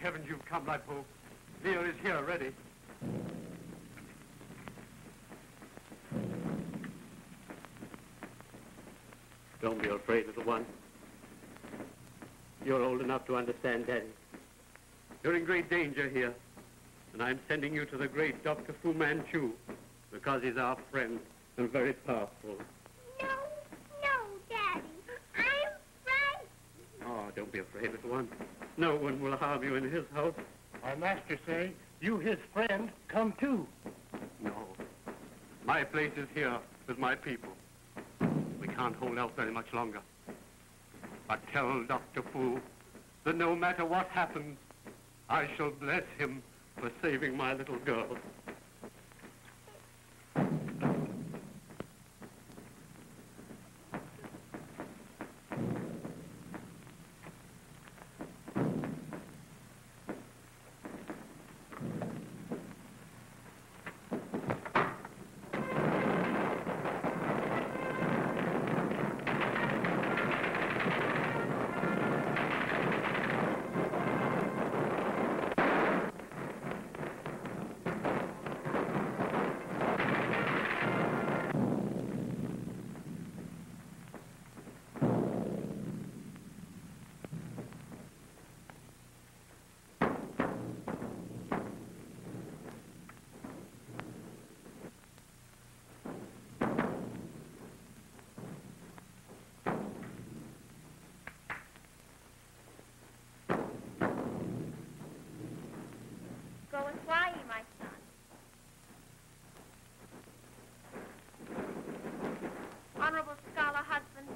heavens you've come, Lipo. Leo is here, ready. Don't be afraid, little one. You're old enough to understand, Daddy. You're in great danger here, and I'm sending you to the great Dr. Fu Manchu, because he's our friend and very powerful. No, Daddy. I'm frightened. Oh, don't be afraid, little one. No one will harm you in his house. My master say, you, his friend, come too. No. My place is here with my people. We can't hold out very much longer. But tell Dr. Fu that no matter what happens, I shall bless him for saving my little girl. Go and fly, my son. Honorable scholar husband,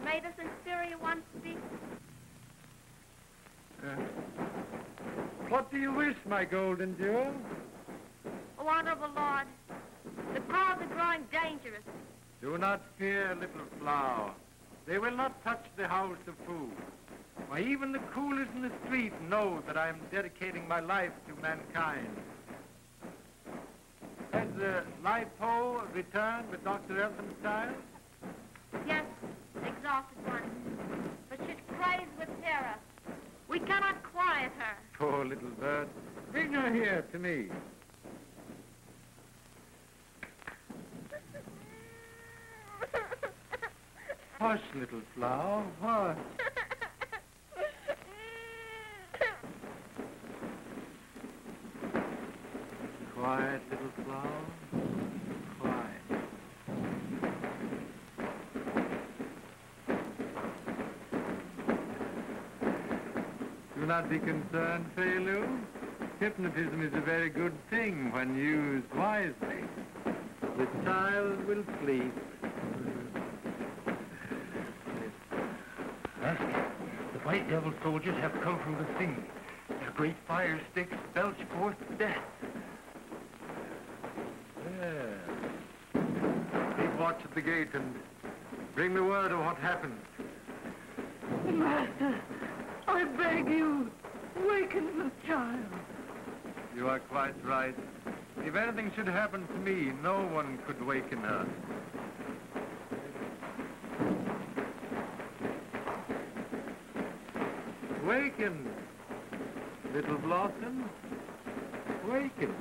may the inferior one speak? What do you wish, my golden jewel? Oh, honorable lord, the clouds are growing dangerous. Do not fear, little flower. They will not touch the house of food. Why, even the coolest in the street know that I am dedicating my life to mankind. Has Lipo returned with Dr. Elphinstone? Yes, exhausted one, but she's crazed with terror. We cannot quiet her. Poor little bird. Bring her here to me. Hush, little flower, hush. Quiet, little flower. Quiet. Do not be concerned, Feilu. Hypnotism is a very good thing when used wisely. The child will sleep. Master, the White Devil soldiers have come from the sea. Their great fire sticks belch forth death. Keep watch at the gate and bring me word of what happened. Master, I beg you, waken the child. You are quite right. If anything should happen to me, no one could waken her. Waken, little blossom. Waken.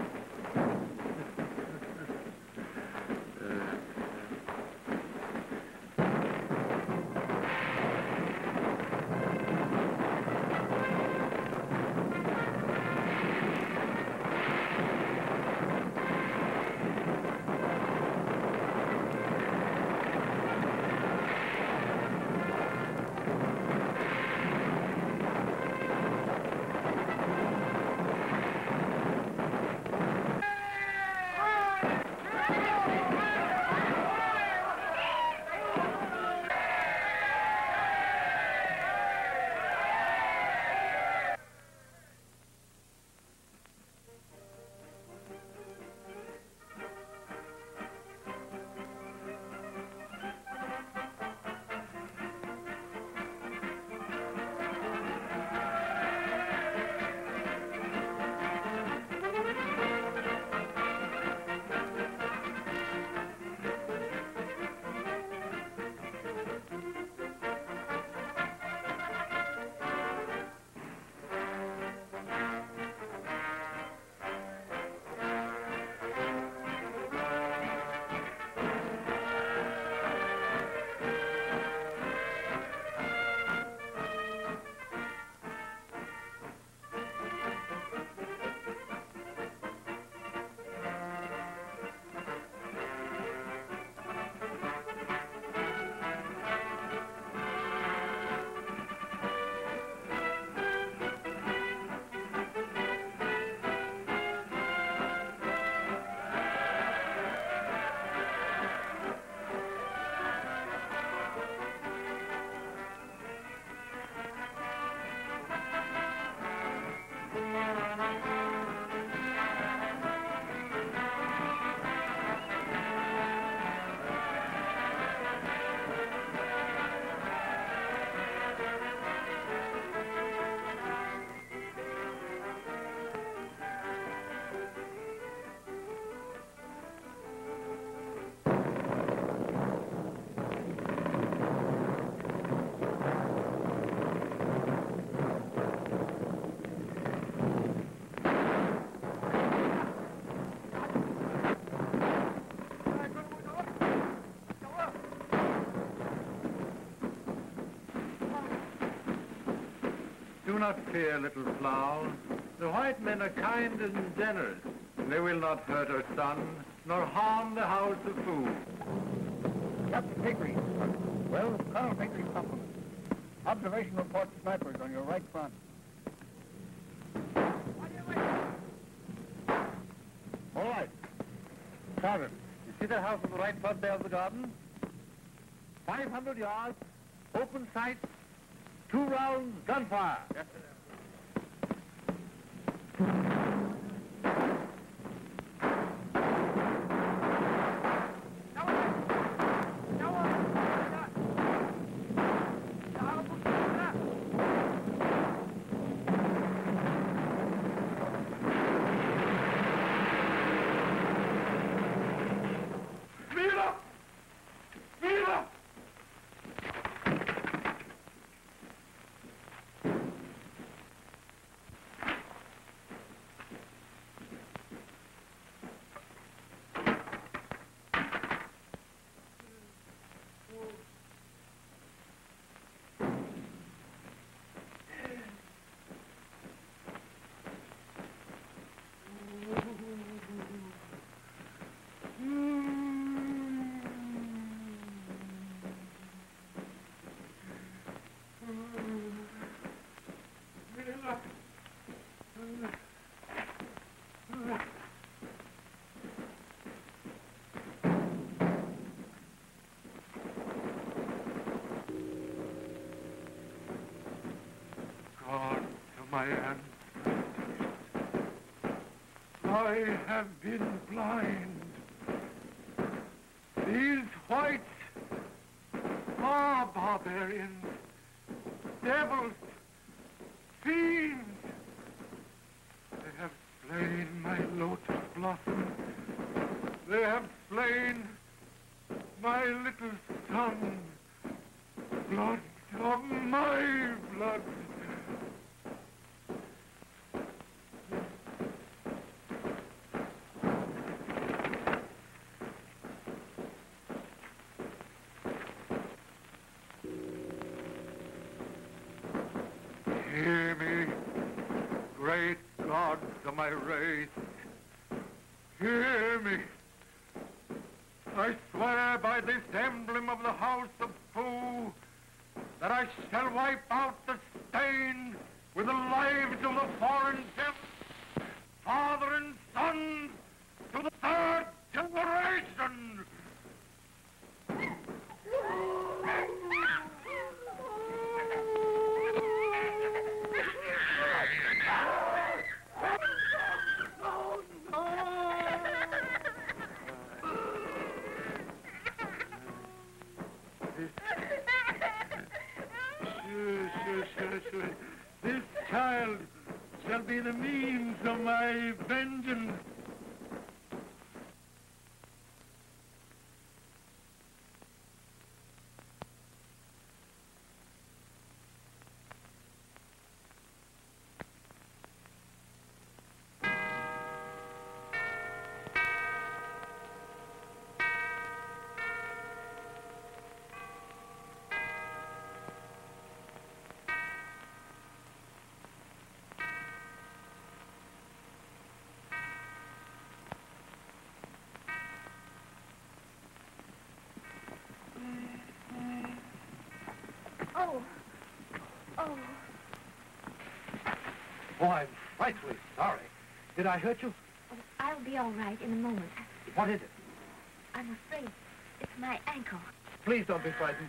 Do not fear, little flower. The white men are kind and generous. They will not hurt our son, nor harm the house of food. Captain Hickory. Well, Colonel Hickory's complement. Observation reports snipers on your right front. All right. Sergeant, you see that house on the right front there of the garden? 500 yards, open sight, 2 rounds, gunfire. Yes, sir. My ancestors. I have been blind. These whites are barbarians, devils, fiends. They have slain my lotus blossom. They have slain my little son. Blood of my blood. Hear me, great gods of my race. Hear me. I swear by this emblem of the house of Fu that I shall wipe out the stain with the lives of the foreign devils, father and son, to the 3rd generation. This child shall be the means of my vengeance. Oh. Oh. Oh, I'm frightfully sorry. Did I hurt you? Oh, I'll be all right in a moment. What is it? I'm afraid it's my ankle. Please don't be frightened.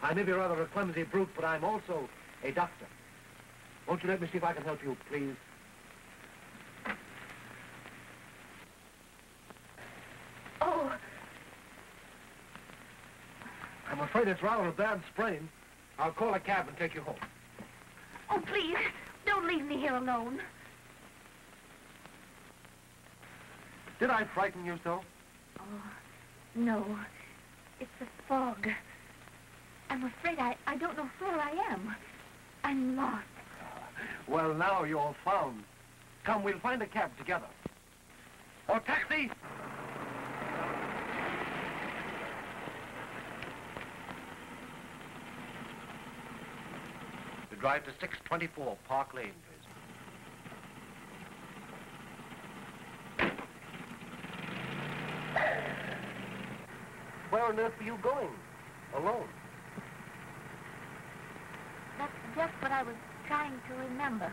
I may be rather a clumsy brute, but I'm also a doctor. Won't Won't you let me see if I can help you, please? Oh, I'm afraid it's rather a bad sprain. I'll call a cab and take you home. oh, please, don't leave me here alone. Did I frighten you so? Oh, no. It's the fog. I'm afraid I don't know where I am. I'm lost. Well, now you're found. Come, we'll find a cab together. Or taxi! You drive to 624 Park Lane, please. Where on earth were you going? Alone? That's just what I was trying to remember.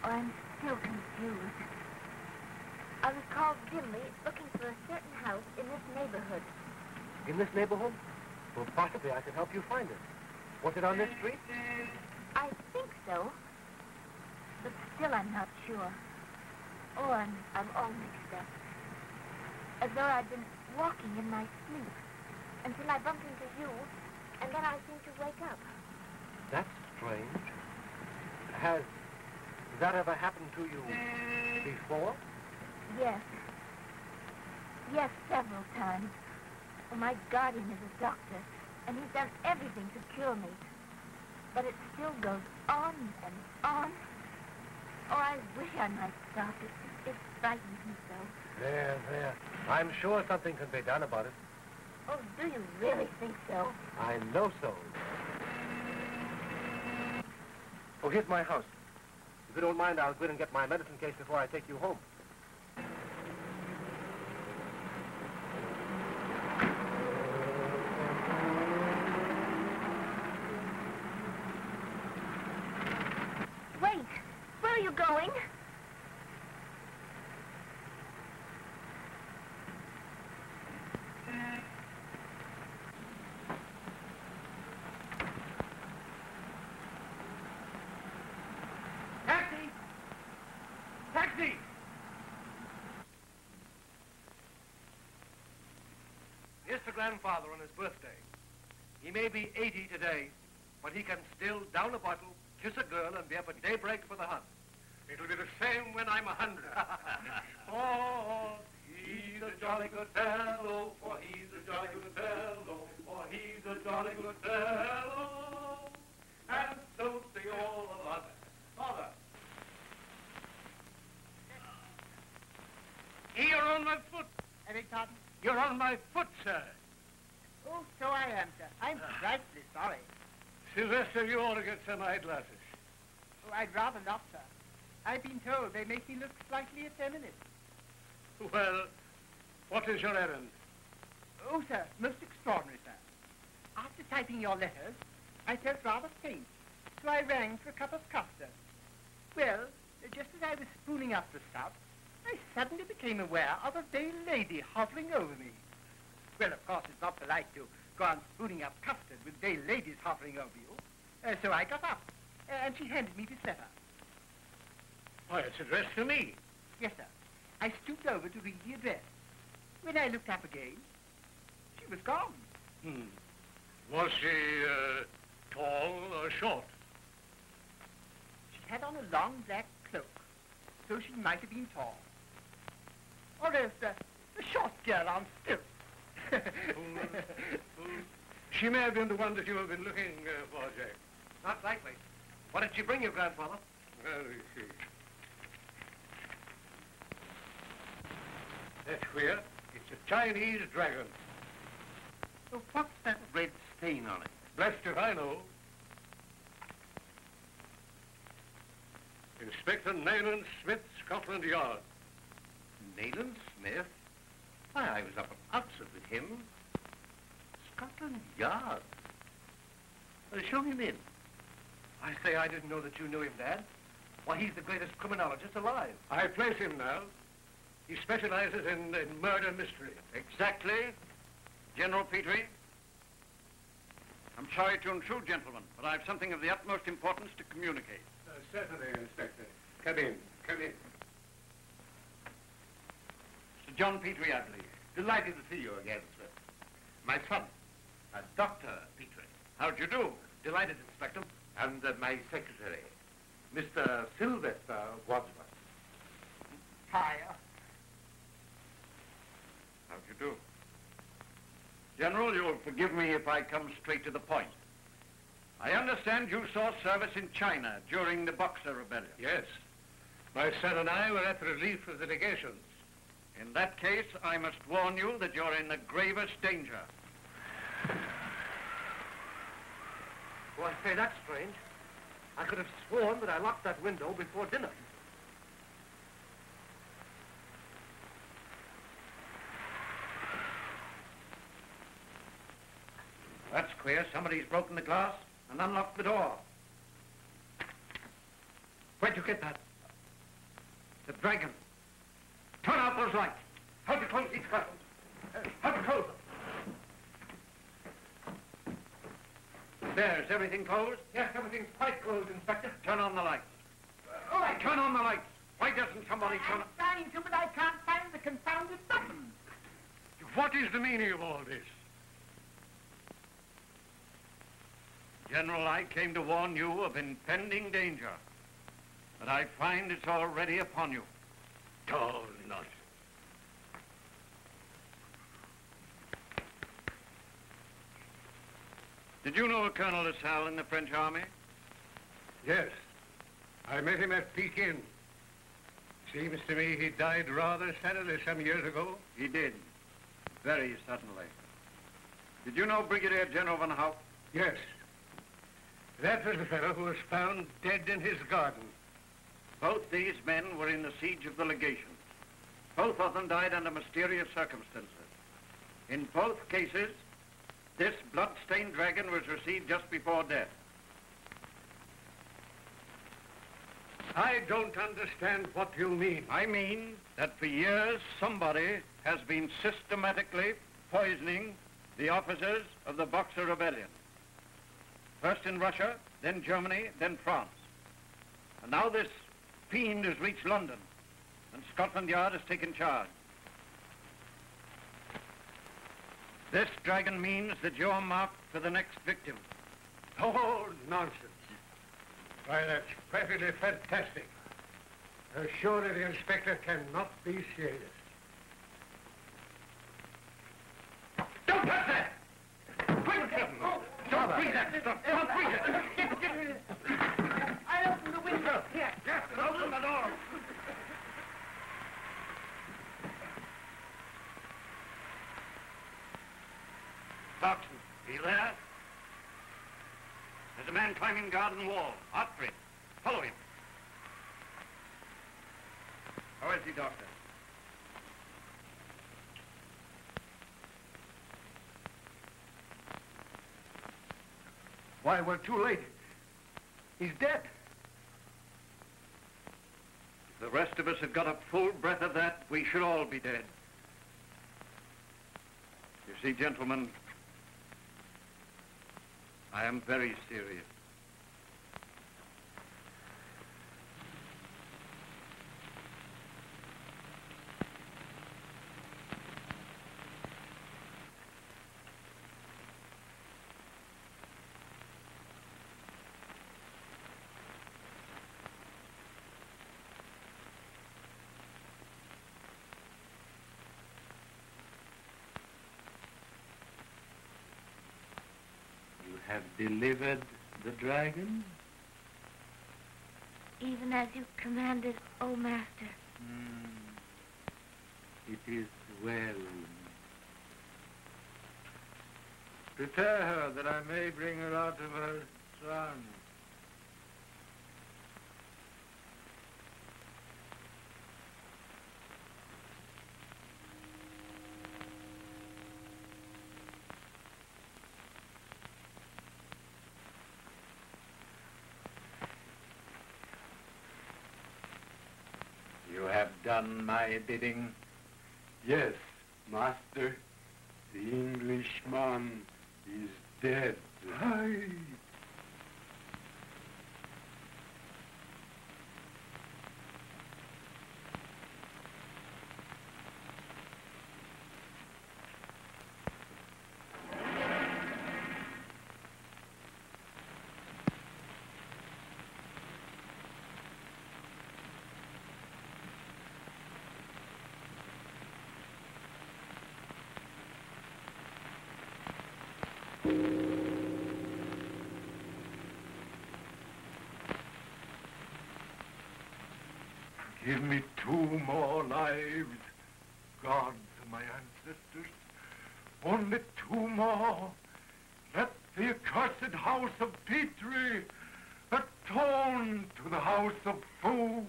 Oh, I'm still confused. I was called dimly looking for a certain house in this neighborhood. In this neighborhood? Well, possibly I can help you find it. Was it on this street? I think so. But still I'm not sure. Oh, I'm all mixed up. As though I'd been walking in my sleep until I bumped into you, and then I seemed to wake up. That's strange. Has that ever happened to you before? Yes. Yes, several times. Well, my guardian is a doctor, and he's done everything to cure me. But it still goes on and on. Oh, I wish I might stop it. It frightens me so. There. I'm sure something can be done about it. Oh, do you really think so? I know so. Oh, here's my house. If you don't mind, I'll go in and get my medicine case before I take you home. Wait, where are you going? Taxi! Taxi! Here's the grandfather on his birthday. He may be 80 today, but he can still down a bottle, kiss a girl, and be up at daybreak for the hunt. It'll be the same when I'm 100. Oh, he's a jolly good fellow, for he's a jolly good fellow, for he's a jolly good fellow, and so say all of us. Father. You're on my foot. I beg pardon? You're on my foot, sir. Oh, so I am, sir. I'm frightfully sorry. Sylvester, you ought to get some eyeglasses. Oh, I'd rather not, sir. I've been told they make me look slightly effeminate. Well, what is your errand? Oh, sir, most extraordinary, sir. After typing your letters, I felt rather faint, so I rang for a cup of custard. Well, just as I was spooning up the stuff, I suddenly became aware of a veiled lady hovering over me. Well, of course, it's not polite to go on spooning up custard with veiled ladies hovering over you. So I got up, and she handed me this letter. Why, it's addressed to me. Yes, sir. I stooped over to read the address. When I looked up again, she was gone. Was she tall or short? She had on a long black cloak, so she might have been tall. Or else a short girl on stilts. She may have been the one that you have been looking for, Jack. Not likely. What did she bring you, grandfather? Well, we see. That's queer. It's a Chinese dragon. Oh, what's that red stain on it? Blessed if I know. Inspector Nayland Smith, Scotland Yard. Nayland Smith? Why, I was up at Oxford with him. Scotland Yard. Show him in. I say I didn't know that you knew him, Dad. Why, he's the greatest criminologist alive. I place him now. He specializes in murder mystery. Exactly. General Petrie. I'm sorry to intrude, gentlemen, but I have something of the utmost importance to communicate. Certainly, Inspector. Come in. Come in. Mr. John Petrie, I believe. Delighted to see you again, sir. My son, Dr. Petrie. How do you do? Delighted, Inspector. And my secretary, Mr. Sylvester Wadsworth. Hi. How do you do? General, you'll forgive me if I come straight to the point. I understand you saw service in China during the Boxer Rebellion. Yes. My son and I were at the relief of the legations. In that case, I must warn you that you're in the gravest danger. Well, I say, that's strange. I could have sworn that I locked that window before dinner. That's queer. Somebody's broken the glass and unlocked the door. Where'd you get that? The dragon. Turn out those lights. Help you close these curtains. Help you close them. There's everything closed? Yes, everything's quite closed, Inspector. Turn on the lights. All right. Turn on the lights. Why doesn't somebody turn I'm trying to, but I can't find the confounded button. What is the meaning of all this? General, I came to warn you of impending danger. But I find it's already upon you. Oh, nonsense. Did you know Colonel LaSalle in the French army? Yes. I met him at Pekin. Seems to me he died rather suddenly some years ago. He did. Very suddenly. Did you know Brigadier General Van Hout? Yes. That was the fellow who was found dead in his garden. Both these men were in the siege of the legation. Both of them died under mysterious circumstances. In both cases, this blood-stained dragon was received just before death. I don't understand what you mean. I mean that for years somebody has been systematically poisoning the officers of the Boxer Rebellion. First in Russia, then Germany, then France. And now this fiend has reached London, and Scotland Yard has taken charge. This dragon means that you're marked for the next victim. Oh, nonsense. Why, that's perfectly fantastic. Surely the inspector cannot be serious. Don't touch that! Quick, don't breathe that stuff! Don't breathe it! I opened the window. Here. Yes, open the door! Doctor, are you there? There's a man climbing garden wall. Out for him. Follow him. How is he, Doctor? Why, we're too late. He's dead. If the rest of us had got a full breath of that, we should all be dead. You see, gentlemen, I am very serious. Have delivered the dragon? Even as you commanded, O Master. It is well. Prepare her that I may bring her out of her trance. You have done my bidding? Yes, Master. The Englishman is dead. Aye. Give me 2 more lives, gods of my ancestors. Only 2 more. Let the accursed house of Petrie atone to the house of Fu.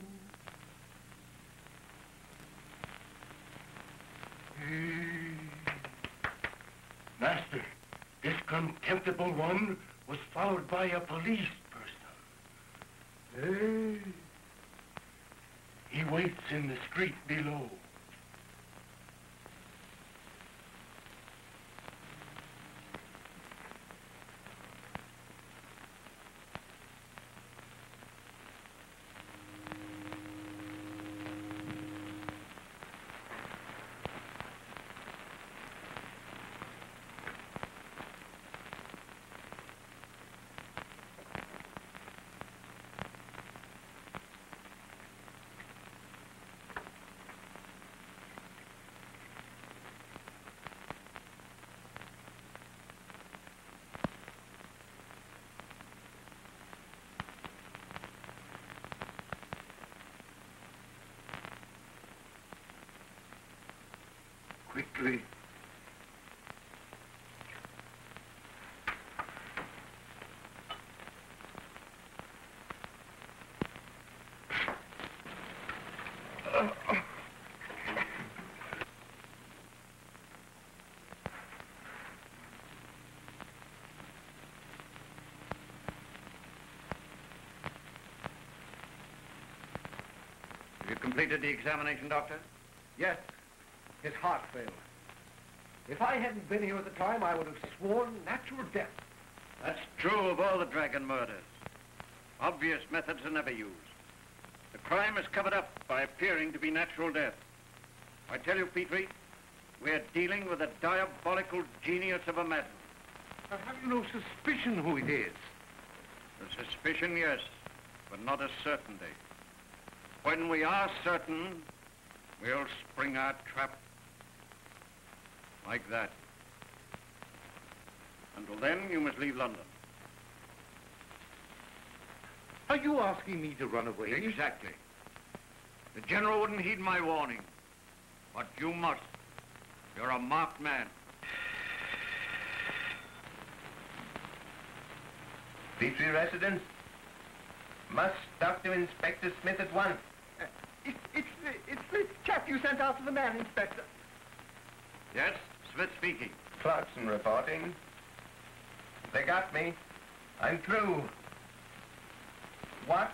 Master, this contemptible one was followed by a police person. Hey. He waits in the street below. Quickly. Have you completed the examination, Doctor? Yes. His heart failed. If I hadn't been here at the time, I would have sworn natural death. That's true of all the dragon murders. Obvious methods are never used. The crime is covered up by appearing to be natural death. I tell you, Petrie, we're dealing with a diabolical genius of a madman. Have you no suspicion who it is? The suspicion, yes, but not a certainty. When we are certain, we'll spring our trap. Like that. Until then, you must leave London. Are you asking me to run away? Exactly. The general wouldn't heed my warning. But you must. You're a marked man. Petrie residence? Must talk to Inspector Smith at once. It's the chap you sent after the man, Inspector. Yes, Smith speaking. Clarkson reporting. They got me. I'm through. Watch.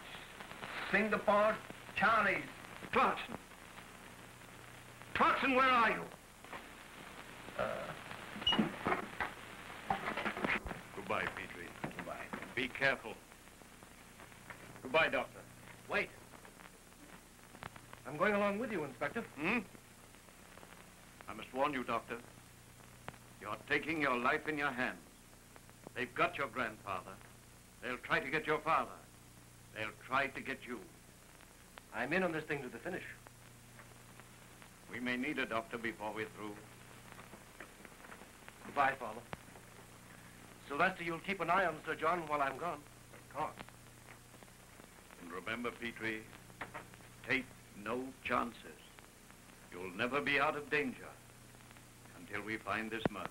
Singapore. Charlie's. Clarkson. Clarkson, where are you? Goodbye, Petrie. Goodbye. Be careful. Goodbye, Doctor. Wait. I'm going along with you, Inspector. I must warn you, Doctor. You're taking your life in your hands. They've got your grandfather. They'll try to get your father. They'll try to get you. I'm in on this thing to the finish. We may need a doctor before we're through. Goodbye, Father. Sylvester, you'll keep an eye on Sir John while I'm gone. Of course. And remember, Petrie, take no chances. You'll never be out of danger until we find this murderer.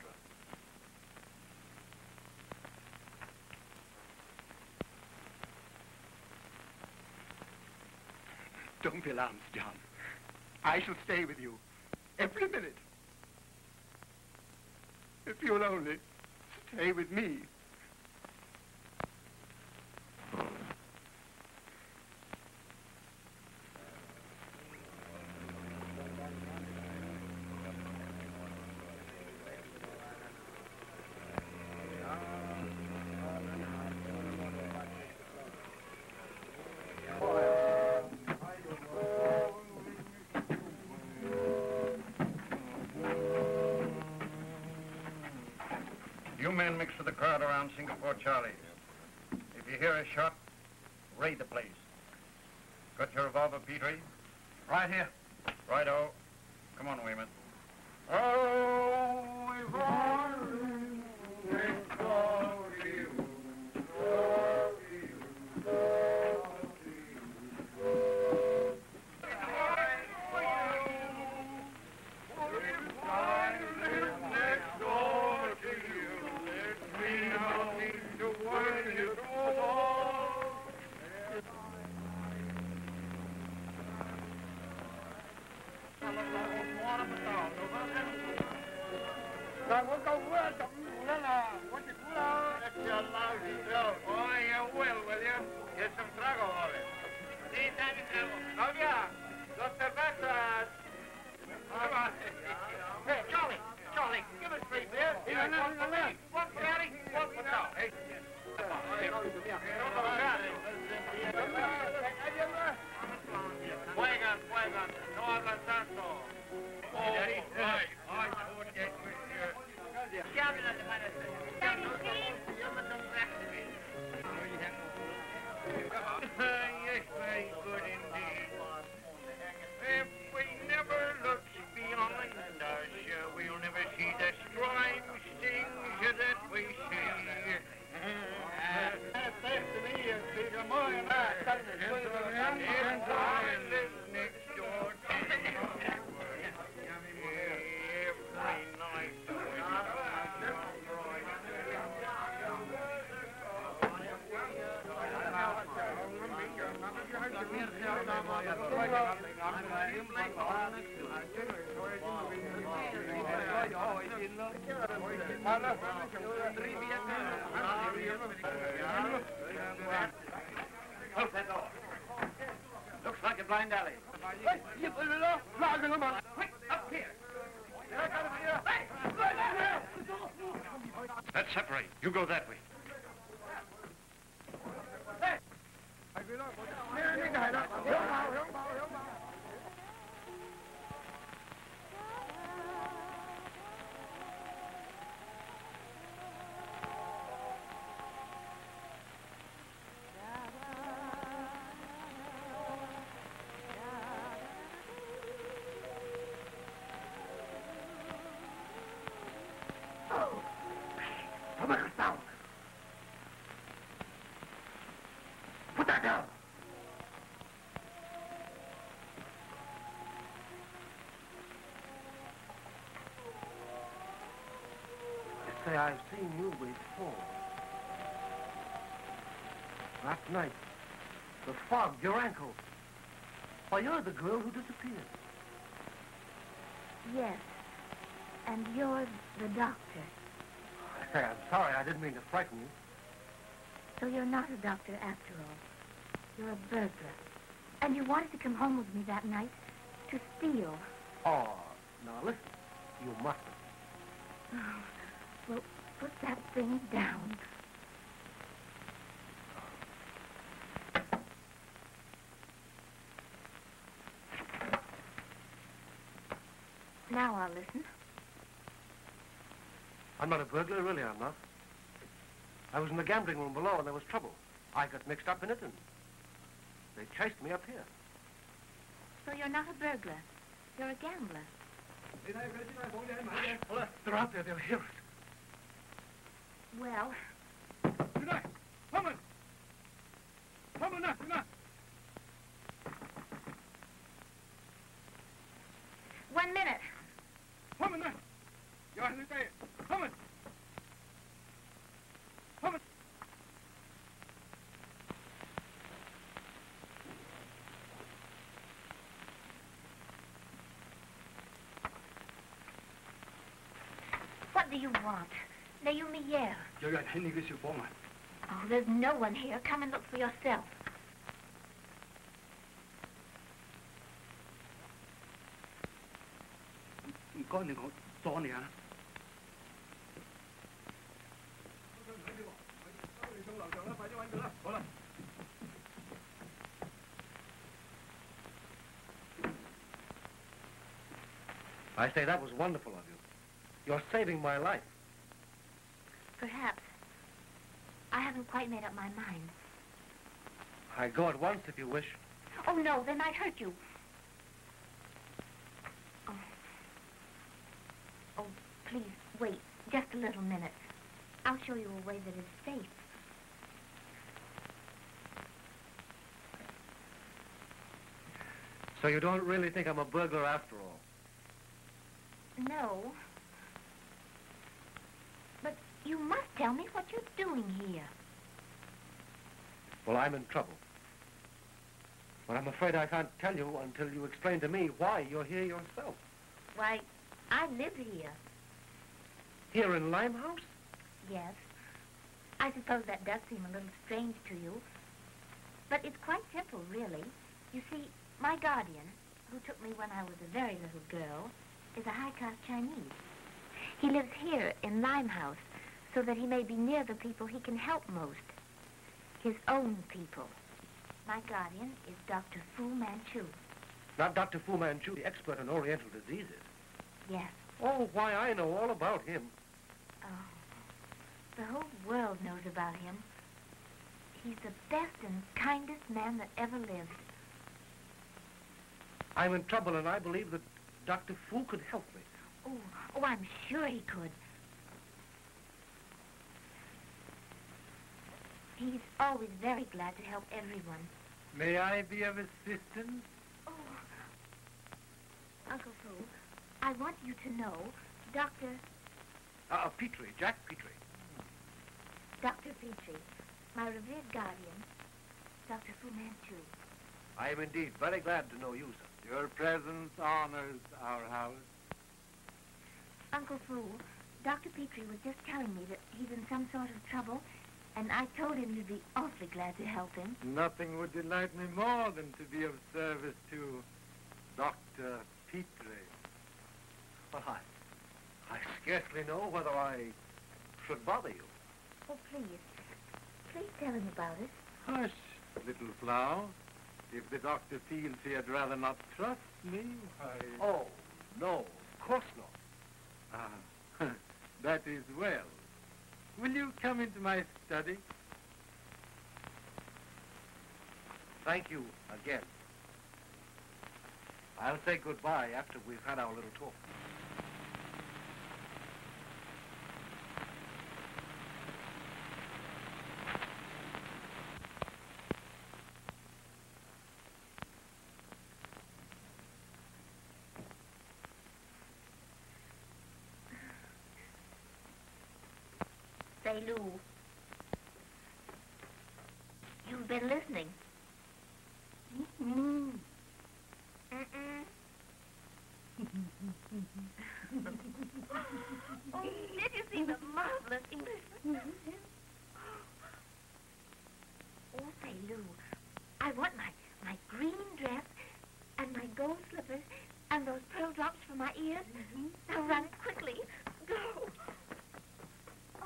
Don't be alarmed, John. I shall stay with you every minute. If you'll only stay with me. men mixed with the crowd around Singapore Charlie. If you hear a shot, raid the place. Got your revolver, Petrie? Right here. Righto. Come on, Weymouth. Oh, we've won victory. Looks like a blind alley. Quick, up here. Let's separate. You go that way. Put that down. They say I've seen you before. Last night, the fog, your ankle. Why, you're the girl who disappeared. Yes. And you're the doctor. I say, I'm sorry. I didn't mean to frighten you. So you're not a doctor after all. You're a burglar. And you wanted to come home with me that night to steal. Oh, now listen. You mustn't. Oh, well, put that thing down. Now I'll listen. I'm not a burglar, really, I'm not. I was in the gambling room below and there was trouble. I got mixed up in it and they chased me up here. So you're not a burglar. You're a gambler. They're out there. They'll hear us. Well, one minute. What do you want? Lay you me here. Oh, there's no one here. Come and look for yourself. I say, that was wonderful of you. You're saving my life. Perhaps. I haven't quite made up my mind. I go at once if you wish. Oh, no, they might hurt you. Oh, please, wait just a little minute. I'll show you a way that is safe. So you don't really think I'm a burglar after all? No. But you must tell me what you're doing here. Well, I'm in trouble. But I'm afraid I can't tell you until you explain to me why you're here yourself. Why, I live here. Here in Limehouse? Yes. I suppose that does seem a little strange to you. But it's quite simple, really. You see, my guardian, who took me when I was a very little girl, is a high-caste Chinese. He lives here in Limehouse so that he may be near the people he can help most. His own people. My guardian is Dr. Fu Manchu. Not Dr. Fu Manchu, the expert on Oriental diseases. Yes. Oh, why, I know all about him. Oh, the whole world knows about him. He's the best and kindest man that ever lived. I'm in trouble, and I believe that Dr. Fu could help me. Oh, I'm sure he could. He's always very glad to help everyone. May I be of assistance? Oh, Uncle Fu, I want you to know, Dr. Petrie, Jack Petrie. Dr. Petrie, my revered guardian, Dr. Fu Manchu. I am indeed very glad to know you, sir. Your presence honors our house. Uncle Fu, Dr. Petrie was just telling me that he's in some sort of trouble, and I told him you'd be awfully glad to help him. Nothing would delight me more than to be of service to Dr. Petrie. Well, I scarcely know whether I should bother you. Oh, please. Please tell him about it. Hush, little flower. If the doctor feels he had rather not trust me, I... Oh, no, of course not. Ah, that is well. Will you come into my study? Thank you again. I'll say goodbye after we've had our little talk. Say, Lou, you've been listening. Mm-mm. Oh, did you see the marvelous Englishman? Oh, say, Lou, I want my green dress and my gold slippers and those pearl drops for my ears. Now run quickly. Go. Oh.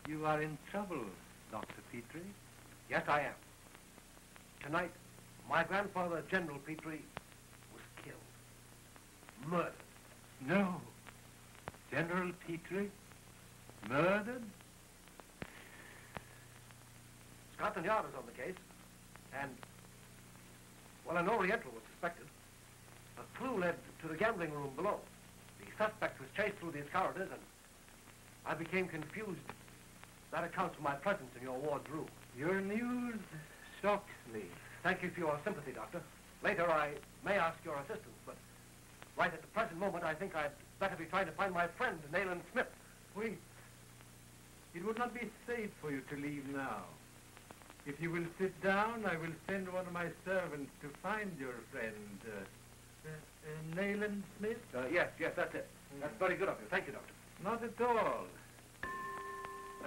You are in trouble, Dr. Petrie. Yes, I am. Tonight, my grandfather, General Petrie, was killed. Murdered. No. General Petrie? Murdered? Scotland Yard is on the case. And, well, an Oriental was suspected. A clue led to the gambling room below. The suspect was chased through these corridors, and I became confused. That accounts for my presence in your ward's room. Your news shocks me. Thank you for your sympathy, Doctor. Later, I may ask your assistance, but right at the present moment, I think I'd better be trying to find my friend, Nayland Smith. Wait. It would not be safe for you to leave now. If you will sit down, I will send one of my servants to find your friend, Nayland Smith. Yes, that's it. That's very good of you. Thank you, Doctor. Not at all.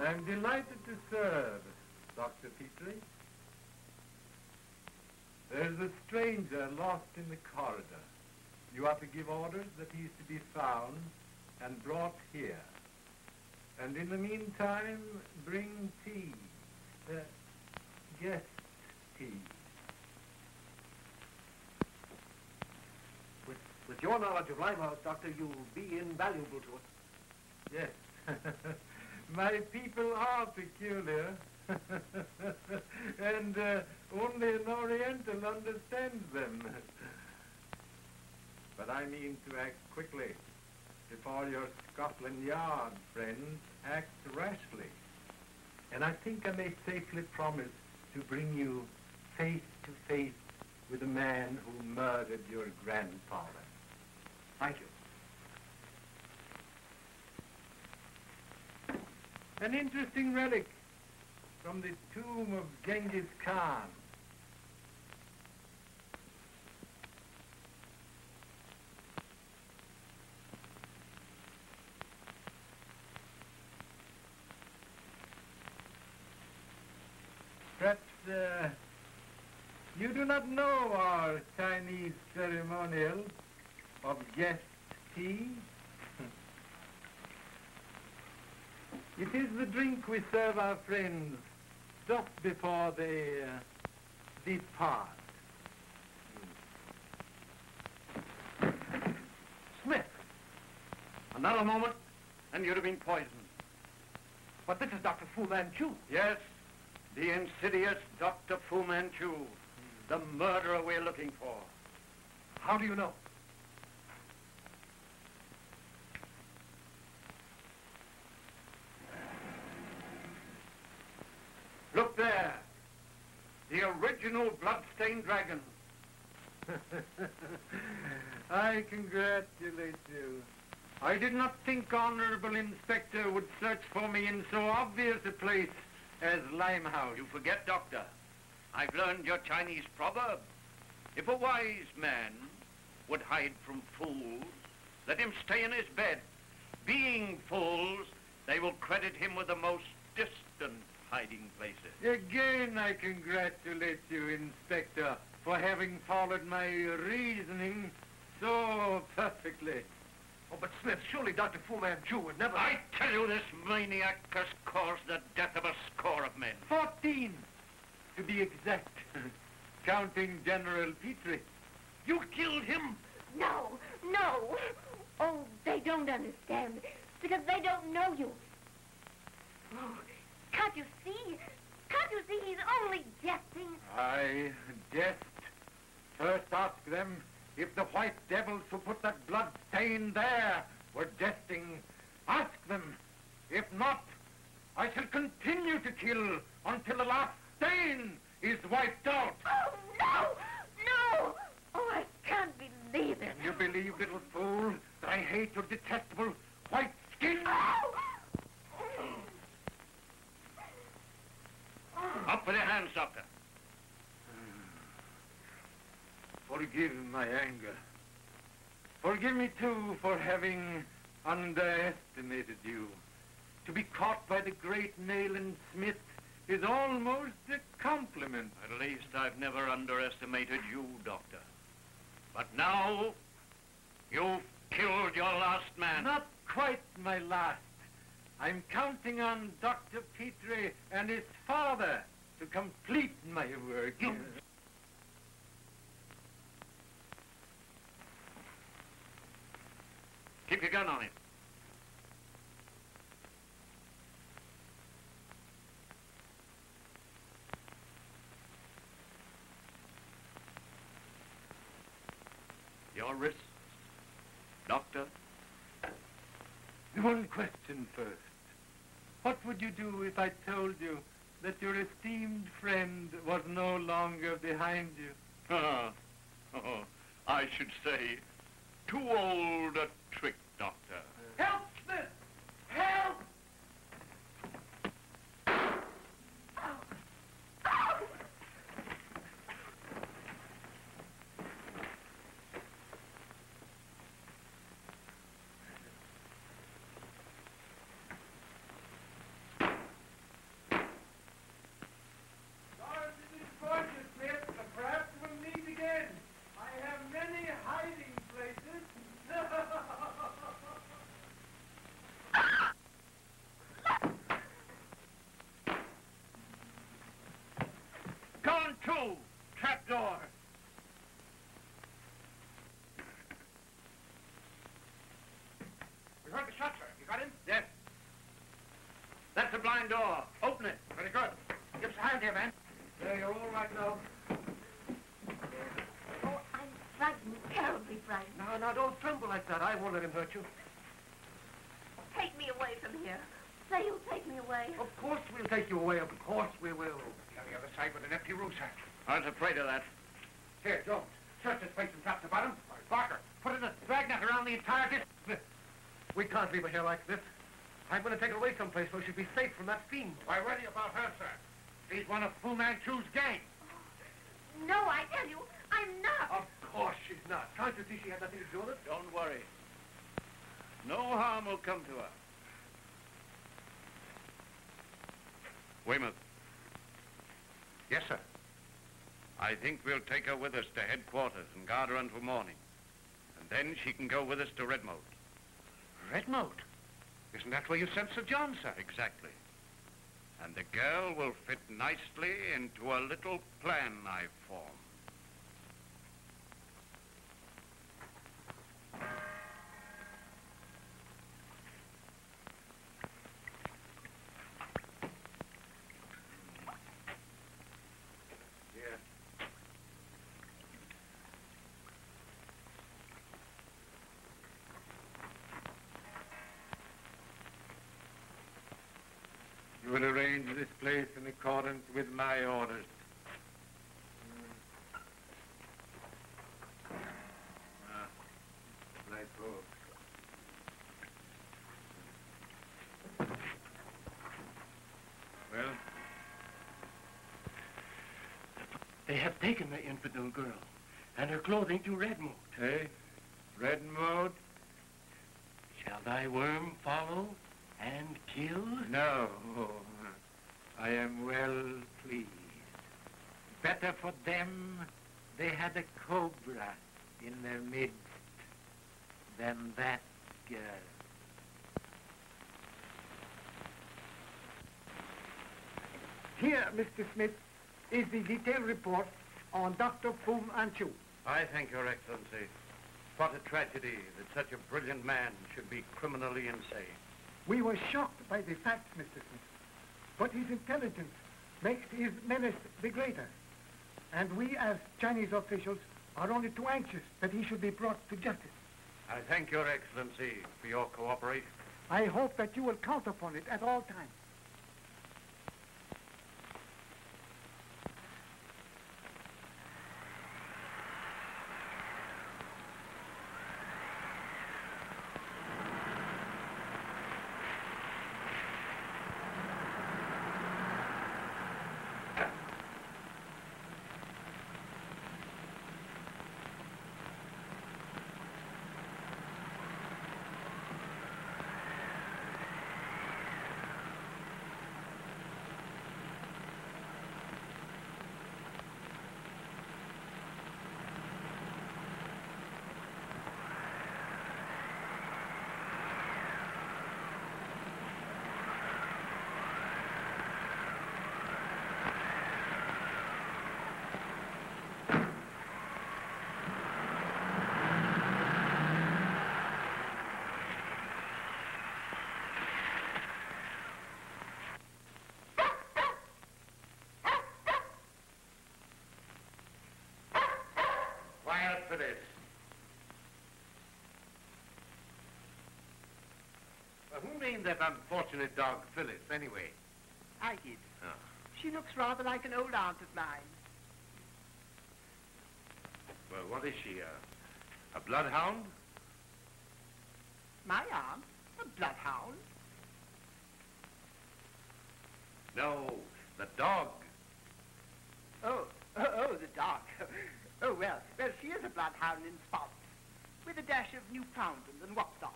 I'm delighted to serve, Dr. Petrie. There's a stranger lost in the corridor. You are to give orders that he is to be found and brought here. And in the meantime, bring tea Guest tea. With your knowledge of Limehouse, Doctor, you'll be invaluable to us. Yes. My people are peculiar. And only an Oriental understands them. But I mean to act quickly before your Scotland Yard friends act rashly. And I think I may safely promise to bring you face to face with the man who murdered your grandfather. Thank you. An interesting relic from the tomb of Genghis Khan. Perhaps you do not know our Chinese ceremonial of guest tea? It is the drink we serve our friends just before they depart. Smith! Another moment, and you'd have been poisoned. But this is Dr. Fu Manchu. Yes, the insidious Dr. Fu Manchu, the murderer we're looking for. How do you know? Look there, the original blood-stained dragon. I congratulate you. I did not think Honorable Inspector would search for me in so obvious a place as Limehouse. You forget, Doctor. I've learned your Chinese proverb. If a wise man would hide from fools, let him stay in his bed. Being fools, they will credit him with the most distant hiding places. Again, I congratulate you, Inspector, for having followed my reasoning so perfectly. Oh, but Smith, surely Dr. Fu Manchu would never... I tell you, this maniac has caused the death of a score of men. 14, to be exact, counting General Petrie. You killed him? No, no. Oh, they don't understand because they don't know you. Oh, can't you see? Can't you see he's only jesting? I jest. First ask them if the white devils who put that blood stain there were jesting. Ask them. If not, I shall continue to kill until the last stain is wiped out. Oh, no! No! Oh, I can't believe it. Can you believe, little fool, that I hate your detestable white skin? Oh! Up with your hands, Doctor. Forgive my anger. Forgive me, too, for having underestimated you. To be caught by the great Nayland Smith is almost a compliment. At least I've never underestimated you, Doctor. But now, you've killed your last man. Not quite my last. I'm counting on Dr. Petrie and his father to complete my work. Keep your gun on him. Your wrist, Doctor. One question first. What would you do if I told you that your esteemed friend was no longer behind you? Oh, I should say, too old a trick, Doctor. Help, Smith! Help! Sorry to disappoint you, Smith, but perhaps we'll meet again. I have many hiding places. 2, trapdoor. We heard the shot, sir. You got him? Yes. That's a blind door. Open it. Very good. Give us a hand here, man. There, you're all right now. Oh, I'm frightened, terribly frightened. Now, don't tremble like that. I won't let him hurt you. Take me away from here. Say you'll take me away. Of course we'll take you away. Of course we will. On the other side with an empty room, sir. I was afraid of that. Here, Jones. Search this place from top to bottom. All right, Barker, put in a dragnet around the entire distance. We can't leave her here like this. I'm going to take her away someplace where she'll be safe from that fiend. Why worry about her, sir? She's one of Fu Manchu's gang. No, I tell you, I'm not. Of course she's not. Can't you see she had nothing to do with it? Don't worry. No harm will come to her. Weymouth. Yes, sir. I think we'll take her with us to headquarters and guard her until morning. And then she can go with us to Redmoat. Redmoat? Isn't that where you sent Sir John, sir? Exactly. And the girl will fit nicely into a little plan I've formed. You will arrange this place in accordance with my orders. Nice road. Well? They have taken the infidel girl and her clothing to Redmoat. Hey? Redmoat? Shall thy worm follow and kill? No. I am well pleased. Better for them they had a cobra in their midst than that girl. Here, Mr. Smith, is the detailed report on Dr. Fu Manchu. I thank Your Excellency. What a tragedy that such a brilliant man should be criminally insane. We were shocked by the facts, Mr. Smith. But his intelligence makes his menace the greater. And we, as Chinese officials, are only too anxious that he should be brought to justice. I thank Your Excellency for your cooperation. I hope that you will count upon it at all times. For this. Well, who named that unfortunate dog Phyllis, anyway? I did. Oh. She looks rather like an old aunt of mine. Well, what is she, a bloodhound? My aunt? A bloodhound? No, the dog. Oh, the dog. Oh, well, she is a bloodhound in spots, with a dash of Newfoundland and Wapstop.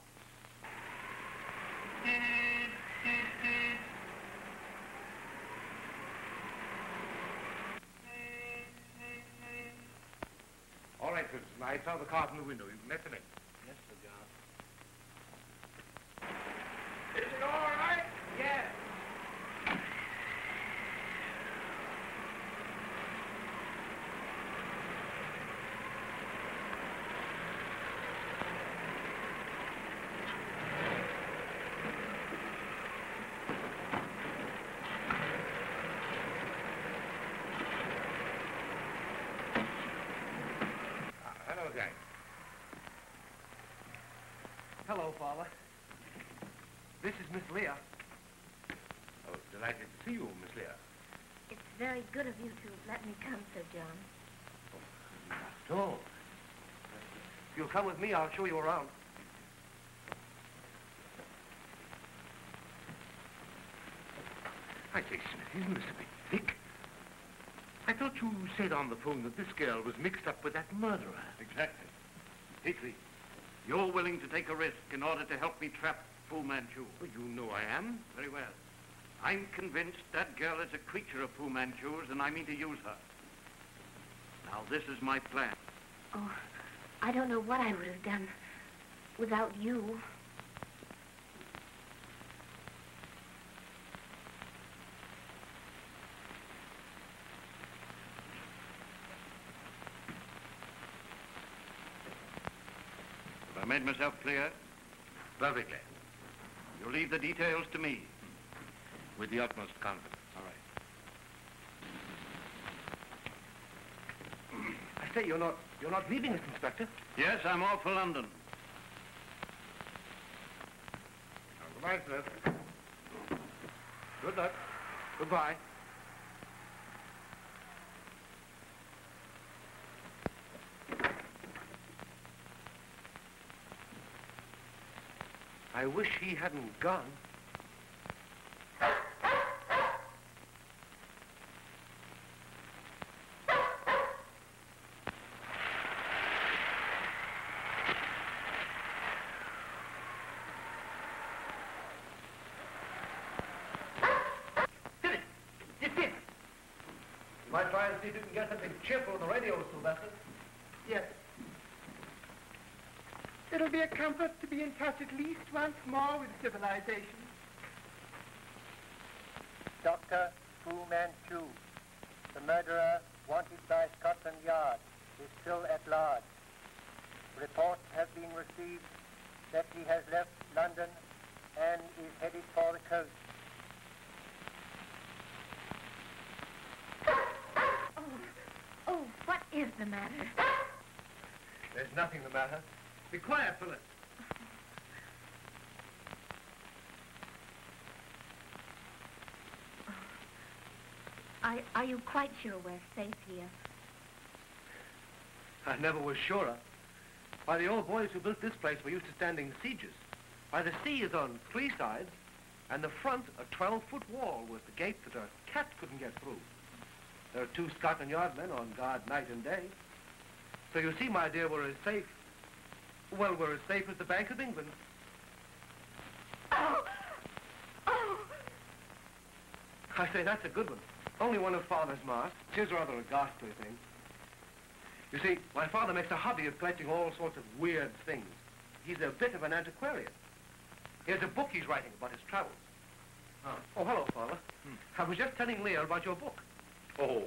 All right, Wilson, I saw the car from the window. You can let them in. Yes, Sir John. Is it all right? Yes. Hello, Father. This is Miss Leah. Oh, delighted to see you, Miss Leah. It's very good of you to let me come, Sir John. Not at all. If you'll come with me, I'll show you around. I say, Smith, isn't this a bit thick? I thought you said on the phone that this girl was mixed up with that murderer. Exactly. Heatley, you're willing to take a risk in order to help me trap Fu Manchu. Well, you know I am. Very well. I'm convinced that girl is a creature of Fu Manchu's, and I mean to use her. Now, this is my plan. Oh, I don't know what I would have done without you. Have I made myself clear? Perfectly. You leave the details to me. With the utmost confidence. All right. I say, you're not leaving us, Inspector. Yes, I'm off for London. Goodbye, Smith. Good luck. Goodbye. I wish he hadn't gone. You might try and see if you can get something cheerful on the radio, Sylvester. Yes. It'll be a comfort to be in touch at least once more with civilization. Dr. Fu Manchu, the murderer wanted by Scotland Yard, is still at large. Reports have been received that he has left London and is headed for the coast. Oh, what is the matter? There's nothing the matter. Be quiet, Phyllis. Are you quite sure we're safe here? I never was surer. Why, the old boys who built this place were used to standing sieges. Why, the sea is on 3 sides, and the front a 12-foot wall with the gate that a cat couldn't get through. There are 2 Scotland Yard men on guard night and day. So you see, my dear, we're as safe. Well, we're as safe as the Bank of England. Oh! Oh! I say, that's a good one. Only one of Father's masks. It is rather a ghastly thing. You see, my father makes a hobby of collecting all sorts of weird things. He's a bit of an antiquarian. Here's a book he's writing about his travels. Oh, hello, Father. I was just telling Leah about your book. Oh,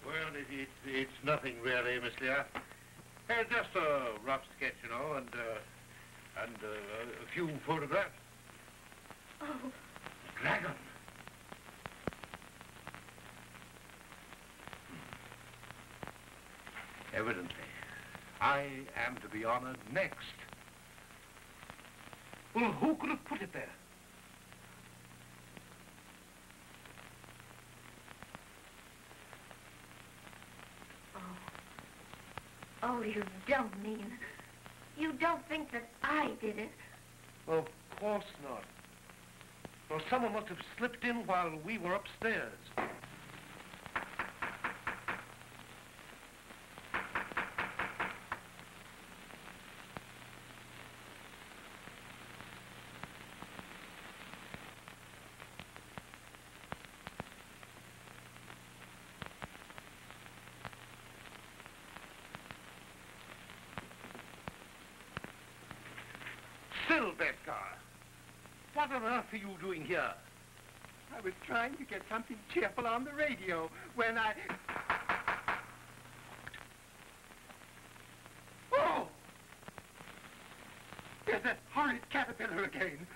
well, it's nothing really, Miss Leah. Just a rough sketch, you know, and a few photographs. Oh. Dragon. Evidently, I am to be honored next. Well, who could have put it there? Oh, you don't mean... You don't think that I did it? Well, of course not. Well, someone must have slipped in while we were upstairs. Sylvester, what on earth are you doing here? I was trying to get something cheerful on the radio when I... Oh! There's that horrid caterpillar again.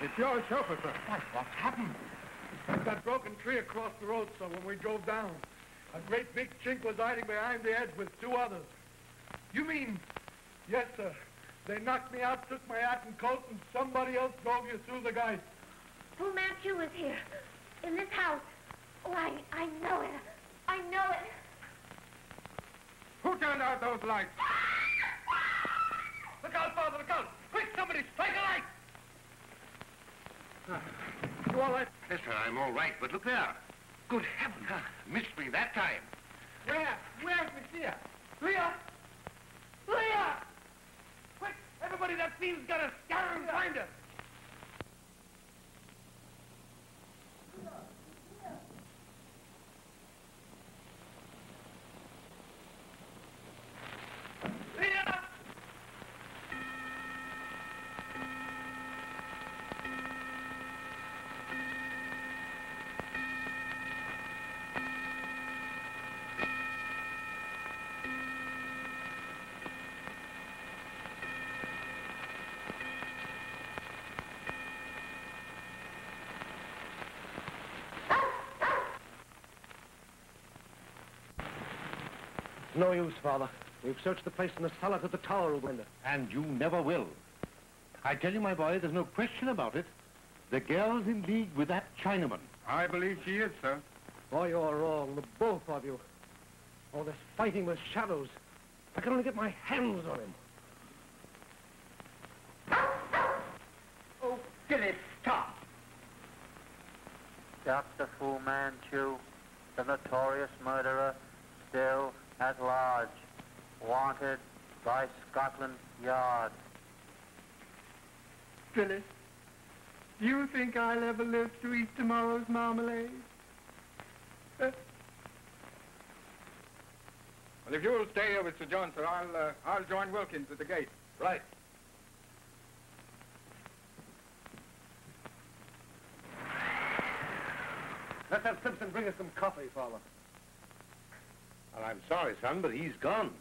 It's your chauffeur, sir. What's happened? That broken tree across the road, sir, when we drove down. A great big chink was hiding behind the edge with two others. You mean? Yes, sir. They knocked me out, took my hat and coat, and somebody else drove you through the gate. Fu Manchu is here. In this house. Oh, I know it. I know it. Who turned out those lights? Look out, Father, look out! Quick, somebody strike a light! You all right? Yes, sir, I'm all right, but look there. Good heavens, missed me that time. Where? Where's Miss Leah? Leah! Leah! Quick, everybody that fiend's got to scour and find her. Leah! No use, Father. We've searched the place from the cellar to the tower window. And you never will. I tell you, my boy, there's no question about it. The girl's in league with that Chinaman. I believe she is, sir. Oh, you're wrong, the both of you. All this fighting with shadows. I can only get my hands on him. Oh, Phyllis, stop. Dr. Fu Manchu, the notorious murderer, still at large, wanted by Scotland Yard. Phyllis, do you think I'll ever live to eat tomorrow's marmalade? Well, if you'll stay here with Sir John, sir, I'll join Wilkins at the gate. Right. Let's have Simpson bring us some coffee, Father. Well, I'm sorry, son, but he's gone.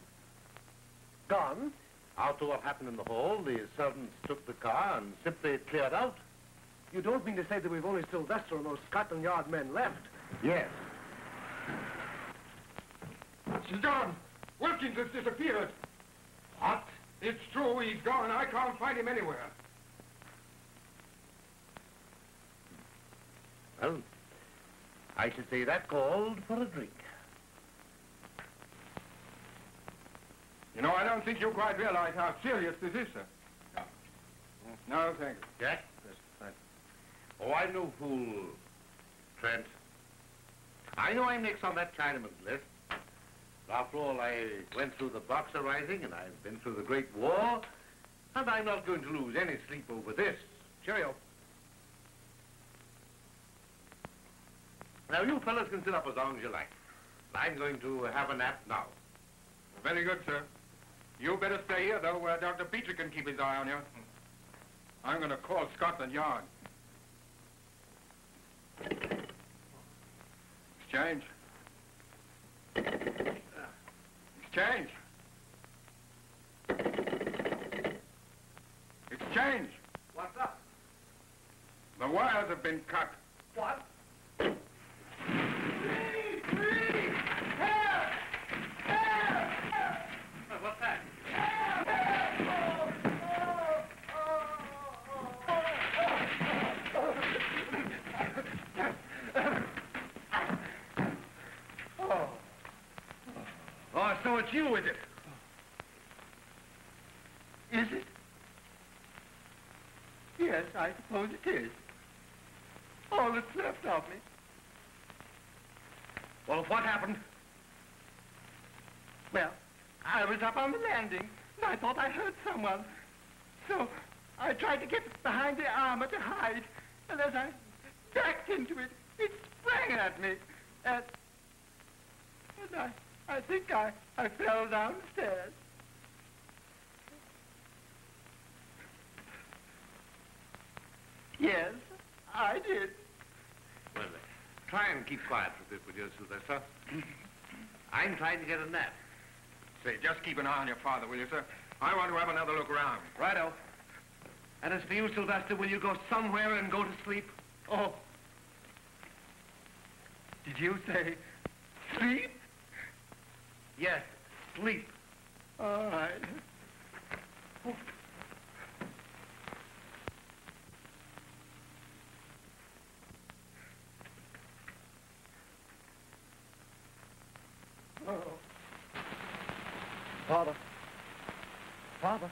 Gone? After what happened in the hall, the servants took the car and simply cleared out. You don't mean to say that we've only Sylvester and those Scotland Yard men left? Yes. Sir John, Wilkins has disappeared. What? It's true, he's gone. I can't find him anywhere. Well, I should say that called for a drink. You know, I don't think you quite realize how serious this is, sir. No, thank you. Jack? Yes, thanks. Oh, I'm no fool, Trent. I know I'm next on that Chinaman's list. After all, I went through the Boxer Rising, and I've been through the Great War, and I'm not going to lose any sleep over this. Cheerio. Now, you fellas can sit up as long as you like. I'm going to have a nap now. Very good, sir. You better stay here, though, where Dr. Petrie can keep his eye on you. I'm going to call Scotland Yard. Exchange. Exchange. Exchange. What's up? The wires have been cut. What? What's that? Oh, so it's you, is it? Is it? Yes, I suppose it is. All that's left of me. Well, what happened? Well, I was up on the landing, and I thought I heard someone. So I tried to get behind the armor to hide, and as I backed into it, it sprang at me. And I think I fell down the stairs. Yes, I did. Well, try and keep quiet for a bit, would you, Sylvester? I'm trying to get a nap. Say, just keep an eye on your father, will you, sir? I want to have another look around. Righto. And as for you, Sylvester, will you go somewhere and go to sleep? Oh. Did you say sleep? Yes, sleep. All right. Oh. Father. Father.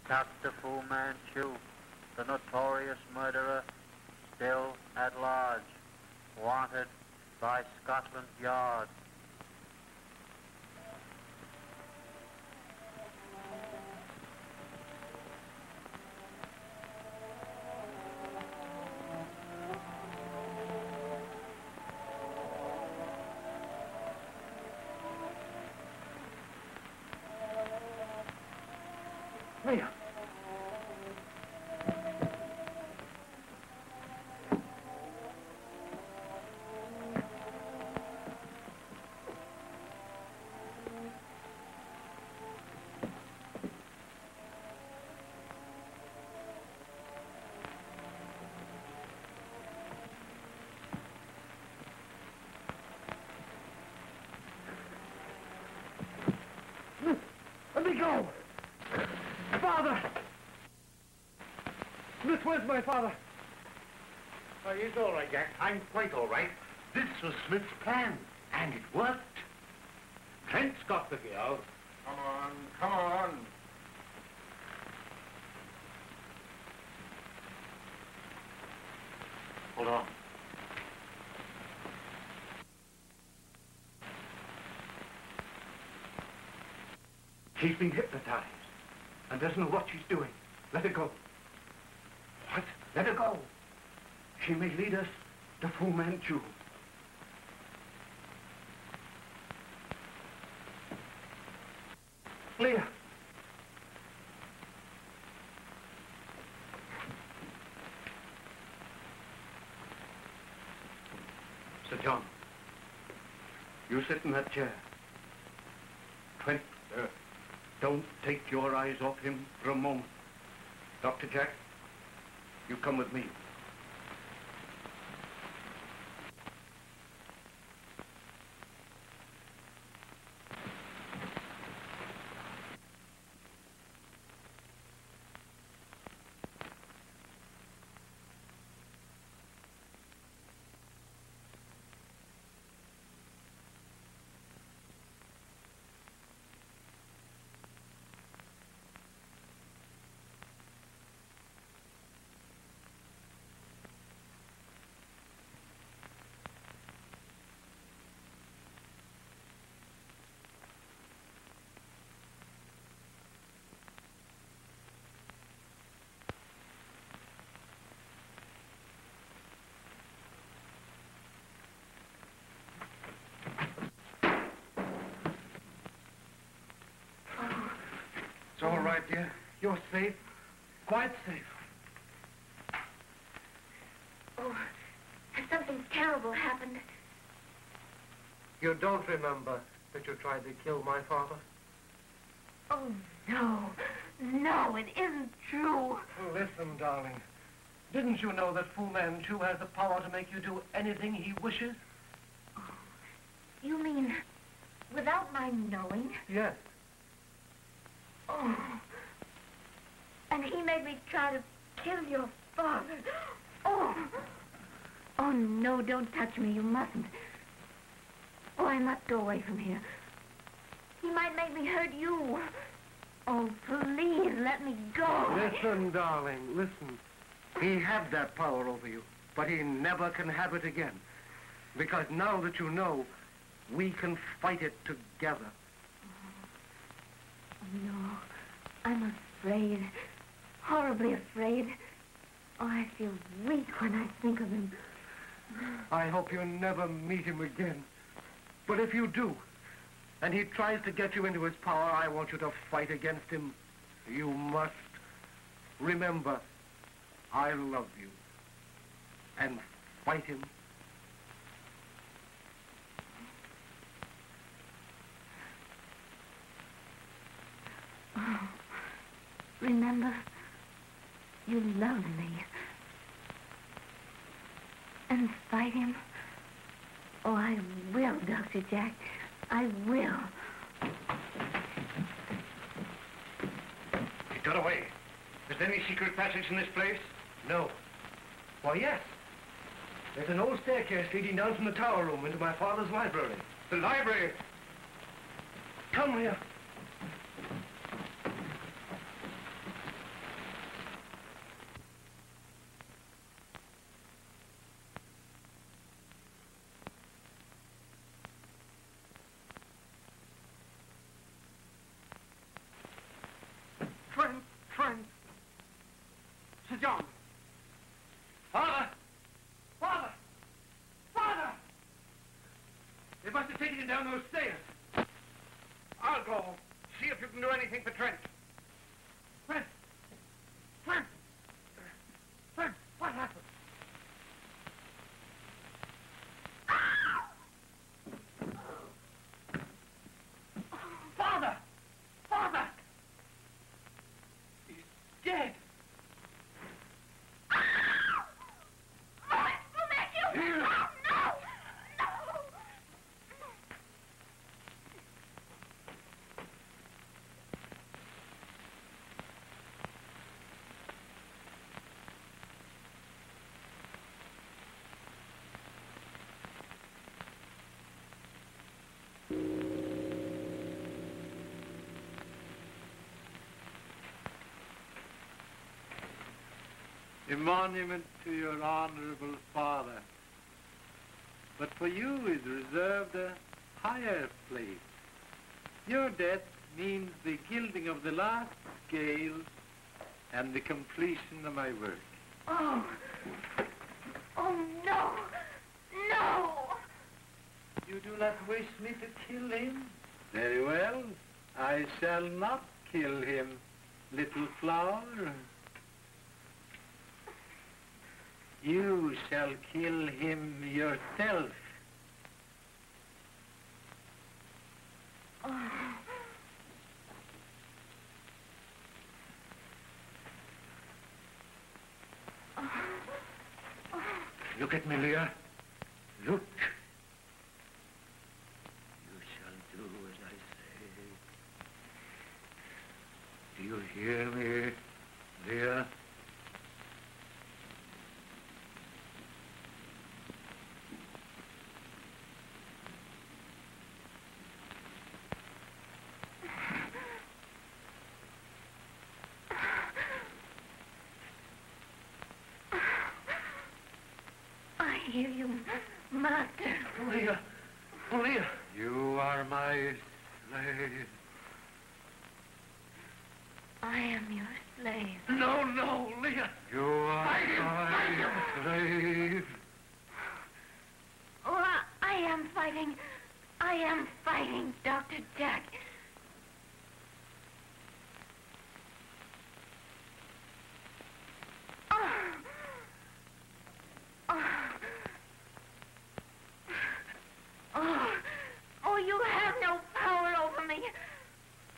Dr. Fu Manchu, the notorious murderer, still at large, wanted by Scotland Yard. Leah. Let me go! Father! Smith, where's my father? Oh, he's all right, Jack. I'm quite all right. This was Smith's plan, and it worked. Trent's got the girl. Come on, come on. Hold on. She's been hypnotized and doesn't know what she's doing. Let her go. What? Let her go. She may lead us to Fu Manchu. Leah. Sir John, you sit in that chair. Trent, don't take your eyes off him for a moment. Dr. Jack, you come with me. It's all right, dear. You're safe. Quite safe. Oh, has something terrible happened? You don't remember that you tried to kill my father? Oh, no. No, it isn't true. Listen, darling. Didn't you know that Fu Manchu has the power to make you do anything he wishes? Oh, you mean without my knowing? Yes. Oh. And he made me try to kill your father. Oh. Oh, no, don't touch me. You mustn't. Oh, I must go away from here. He might make me hurt you. Oh, please, let me go. Listen, darling, listen. He had that power over you, but he never can have it again. Because now that you know, we can fight it together. No, I'm afraid. Horribly afraid. Oh, I feel weak when I think of him. I hope you never meet him again. But if you do, and he tries to get you into his power, I want you to fight against him You must remember, I love you. And fight him. Oh, remember, you love me. And fight him? Oh, I will, Dr. Jack. I will. He got away. Is there any secret passage in this place? No. Why, yes. There's an old staircase leading down from the tower room into my father's library. The library? Come here. Trent. Sir John. Father! Father! Father! They must have taken him down those stairs. I'll go. See if you can do anything for Trent. Trent, what happened? Father! He's dead. A monument to your honorable father. But for you is reserved a higher place. Your death means the gilding of the last scales and the completion of my work. Oh. Oh, no. No. You do not wish me to kill him? Very well. I shall not kill him, little flower. You shall kill him yourself. Oh. Look at me, Leah. Look. You shall do as I say. Do you hear me, Leah? I hear you, Master. Leah. Leah. You are my slave. I am your slave. No, Leah. You are my slave. Oh, I am fighting. I am fighting, Dr. Jack. Oh, you have no power over me.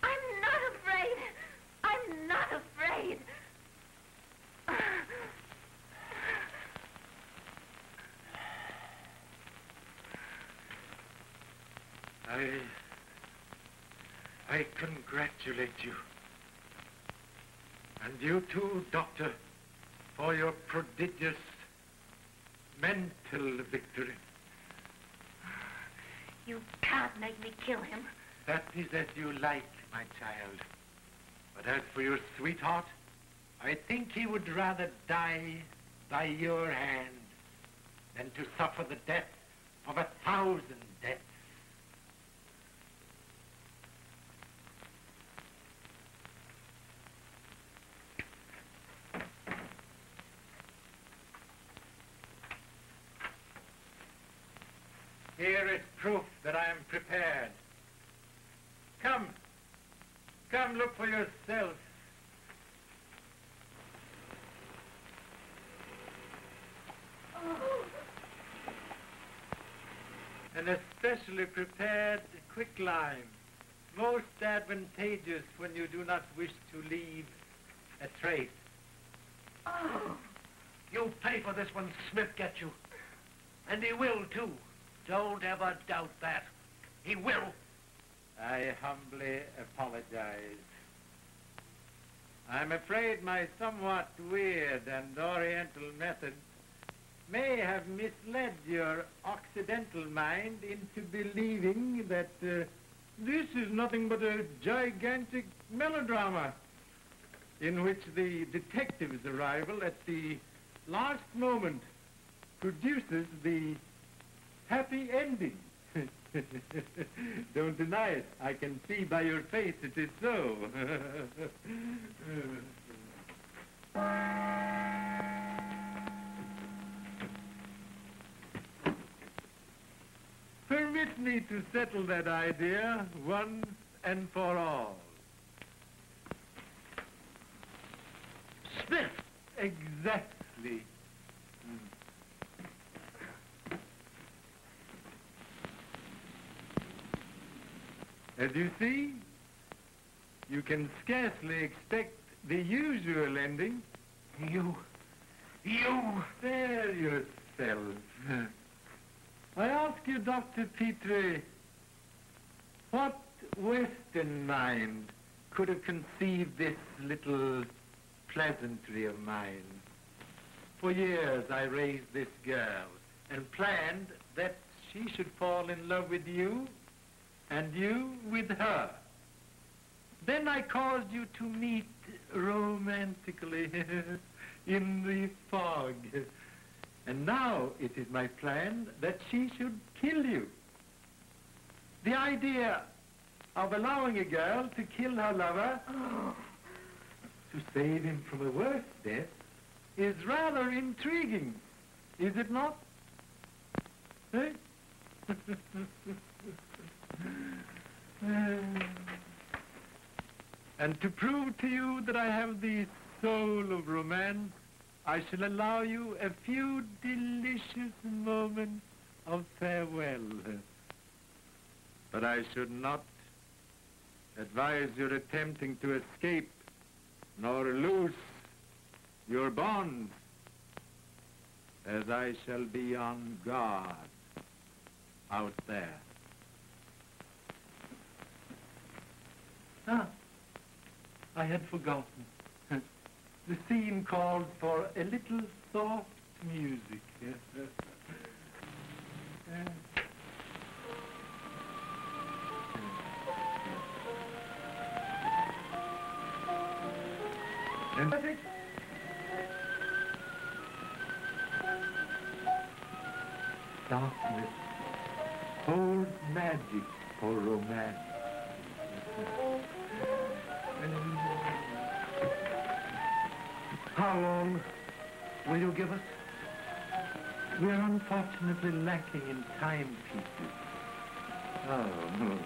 I'm not afraid. I'm not afraid. I congratulate you. And you too, Doctor, for your prodigious mental victory. You can't make me kill him. That is as you like, my child. But as for your sweetheart, I think he would rather die by your hand than to suffer the death of 1,000 deaths. Here is proof that I am prepared. Come, look for yourself. An especially prepared quicklime, most advantageous when you do not wish to leave a trace. Oh. You'll pay for this when Smith gets you. And he will, too. Don't ever doubt that. He will. I humbly apologize. I'm afraid my somewhat weird and oriental methods may have misled your Occidental mind into believing that this is nothing but a gigantic melodrama in which the detective's arrival at the last moment produces the happy ending. Don't deny it. I can see by your face it is so. Permit me to settle that idea once and for all. Smith! Exactly. As you see, you can scarcely expect the usual ending. You! Spare yourself. I ask you, Dr. Petrie, what Western mind could have conceived this little pleasantry of mine? For years I raised this girl and planned that she should fall in love with you and you with her. Then I caused you to meet romantically in the fog. And now it is my plan that she should kill you. The idea of allowing a girl to kill her lover to save him from a worse death is rather intriguing, is it not? Eh? And to prove to you that I have the soul of romance, I shall allow you a few delicious moments of farewell. But I should not advise your attempting to escape nor loose your bonds, as I shall be on guard out there. Ah, I had forgotten. The scene called for a little soft music. And darkness holds magic for romance. How long will you give us? We're unfortunately lacking in timepieces. Oh, no.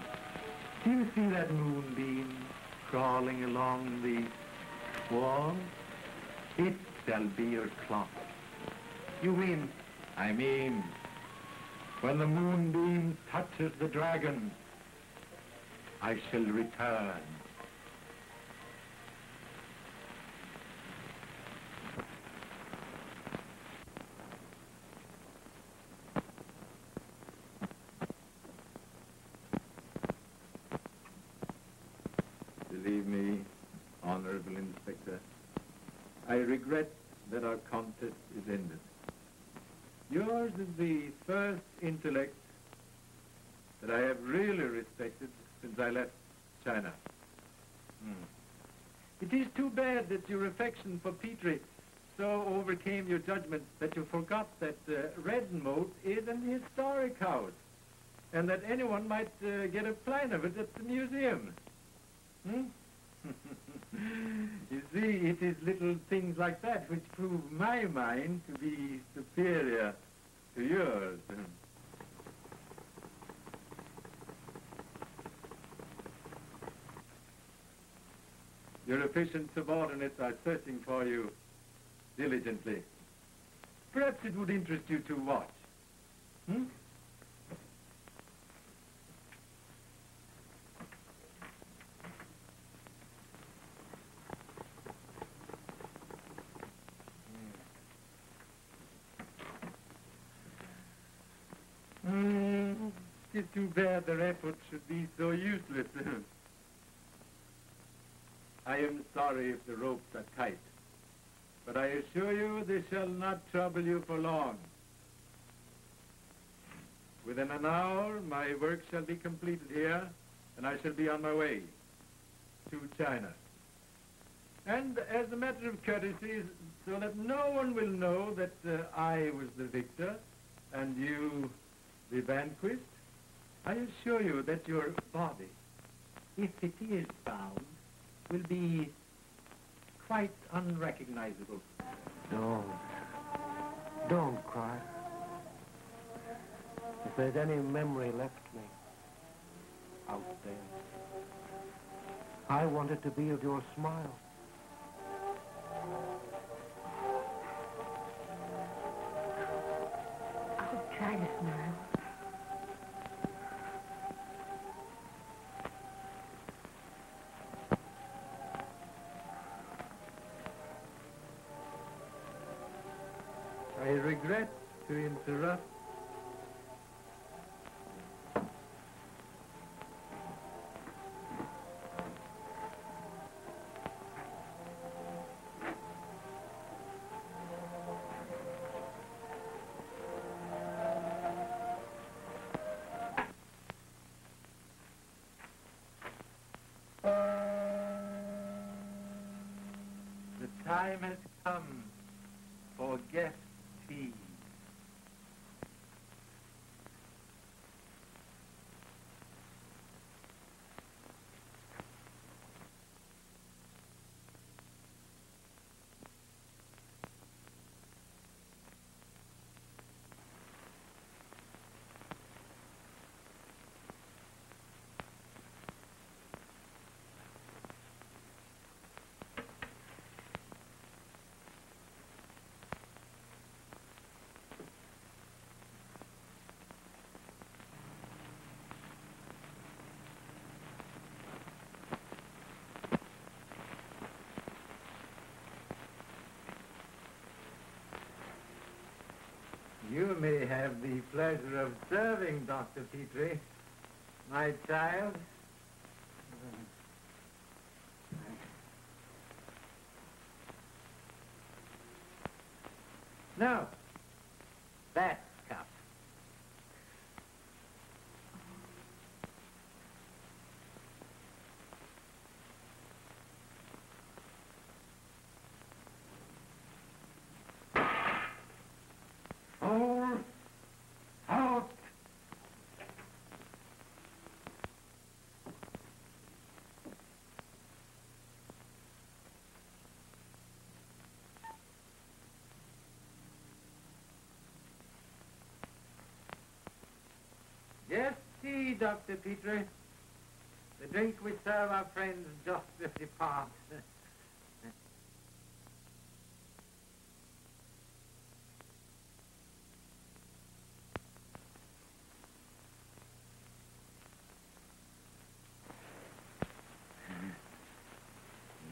Do you see that moonbeam crawling along the wall? It shall be your clock. You mean? I mean, when the moonbeam touches the dragon, I shall return. Believe me, Honorable Inspector, I regret that our contest is ended. Yours is the first intellect that I have really respected since I left China. It is too bad that your affection for Petrie so overcame your judgment that you forgot that Redmoat is an historic house and that anyone might get a plan of it at the museum. You see, it is little things like that which prove my mind to be superior to yours. Your efficient subordinates are searching for you diligently. Perhaps it would interest you to watch. is too bad their efforts should be so useless. I am sorry if the ropes are tight, but I assure you they shall not trouble you for long. Within an hour, my work shall be completed here, and I shall be on my way to China. And as a matter of courtesy, so that no one will know that I was the victor and you the vanquished, I assure you that your body, if it is found, will be quite unrecognizable. Don't cry. If there's any memory left me out there, I want it to be of your smile. I'll try to smile. I regret to interrupt. The time has come for guest tea. You may have the pleasure of serving, Dr. Petrie, my child. No, that cup. All out. Yes, tea, Dr. Petrie. The drink we serve our friends just as they depart.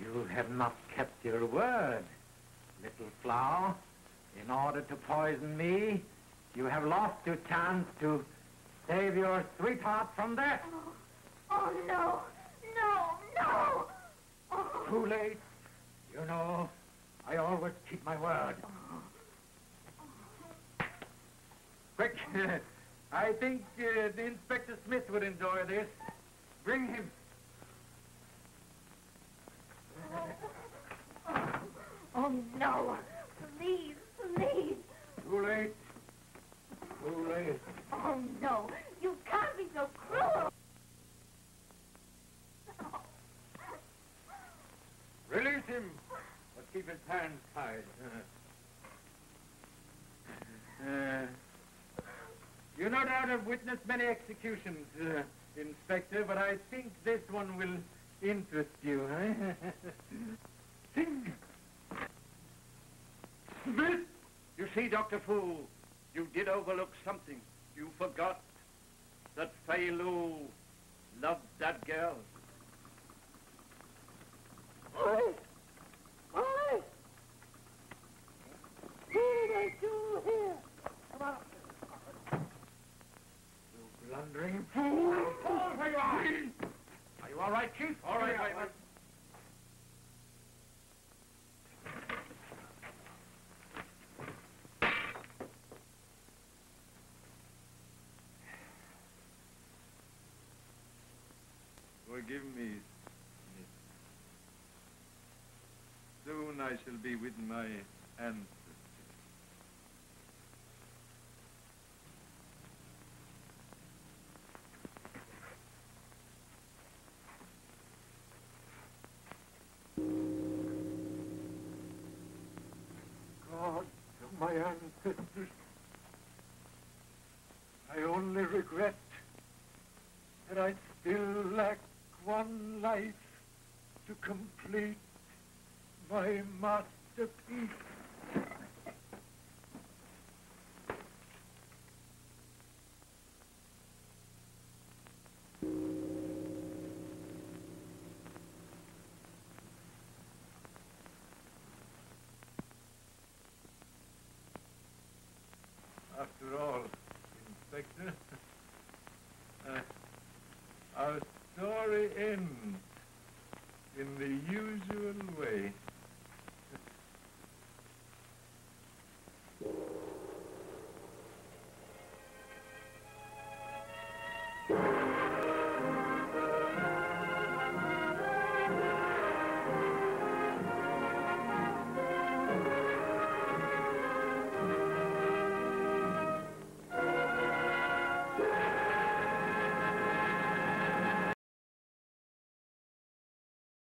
You have not kept your word, little flower. In order to poison me, you have lost your chance to save your sweetheart from death. Oh, no. No, no. Oh. Too late. You know, I always keep my word. Quick. I think the Inspector Smith would enjoy this. Bring him. Oh, no. Please, please. Too late. Too late. Oh, no. You can't be so cruel. Release him, but keep his hands tied. You no doubt have witnessed many executions, Inspector, but I think this one will interest you, Smith! You see, Dr. Fu, you did overlook something. You forgot that Fei Lu loved that girl. Molly! Molly! What did I do here? Come on. You blundering forgive me. Soon I shall be with my ancestors. God of my ancestors, I only regret that I still lack one life to complete my masterpiece. After all, Inspector, our story ends in the usual way.